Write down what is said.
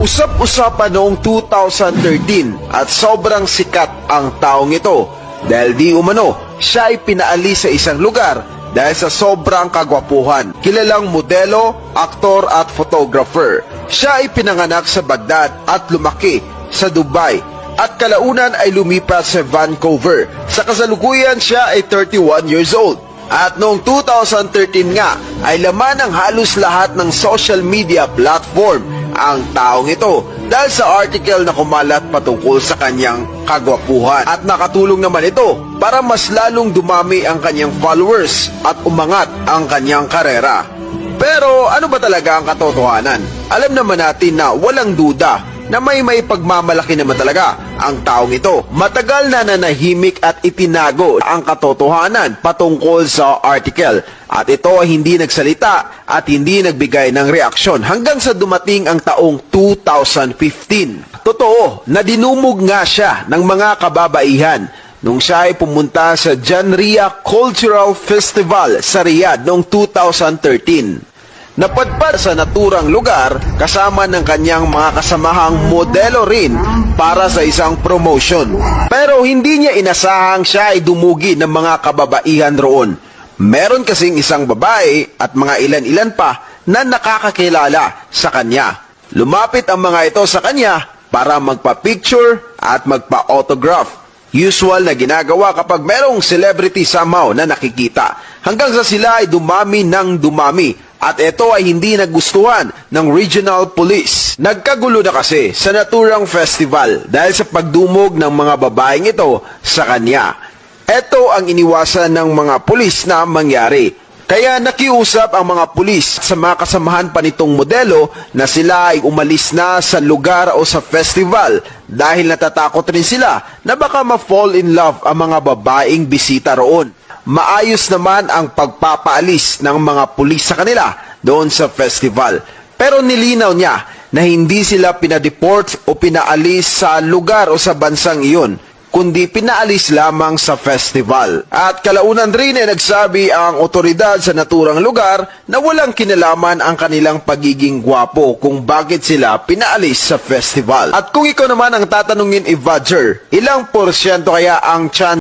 Usap-usapan noong 2013 at sobrang sikat ang taong ito dahil di umano siya ay pinaalis sa isang lugar dahil sa sobrang kagwapuhan. Kilalang modelo, aktor at photographer. Siya ay pinanganak sa Baghdad at lumaki sa Dubai at kalaunan ay lumipat sa Vancouver. Sa kasalukuyan siya ay 31 years old. At noong 2013 nga ay laman ng halos lahat ng social media platform ang taong ito dahil sa article na kumalat patungkol sa kanyang kagwapuhan. At nakatulong naman ito para mas lalong dumami ang kanyang followers at umangat ang kanyang karera. Pero ano ba talaga ang katotohanan? Alam naman natin na walang duda na may pagmamalaki naman talaga ang taong ito. Matagal na nanahimik at itinago ang katotohanan patungkol sa article. At ito ay hindi nagsalita at hindi nagbigay ng reaksyon hanggang sa dumating ang taong 2015. Totoo na dinumog nga siya ng mga kababaihan nung siya ay pumunta sa Janria Cultural Festival sa Riyadh noong 2013. Napadpad sa naturang lugar kasama ng kanyang mga kasamahang modelo rin para sa isang promotion. Pero hindi niya inasahang siya ay dumugi ng mga kababaihan roon. Meron kasing isang babae at mga ilan-ilan pa na nakakakilala sa kanya. Lumapit ang mga ito sa kanya para magpa-picture at magpa-autograph. Usual na ginagawa kapag merong celebrity somehow na nakikita. Hanggang sa sila ay dumami ng dumami. At ito ay hindi nagustuhan ng regional police. Nagkagulo na kasi sa naturang festival dahil sa pagdumog ng mga babaeng ito sa kanya. Ito ang iniwasan ng mga pulis na mangyari. Kaya nakiusap ang mga pulis sa mga kasamahan pa nitong modelo na sila ay umalis na sa lugar o sa festival dahil natatakot rin sila na baka ma-fall in love ang mga babaeng bisita roon. Maayos naman ang pagpapaalis ng mga pulis sa kanila doon sa festival. Pero nilinaw niya na hindi sila pinadeport o pinaalis sa lugar o sa bansang iyon, kundi pinaalis lamang sa festival. At kalaunan rin ay nagsabi ang otoridad sa naturang lugar na walang kinalaman ang kanilang pagiging gwapo kung bakit sila pinaalis sa festival. At kung ikaw naman ang tatanungin, Evager, ilang porsyento kaya ang chance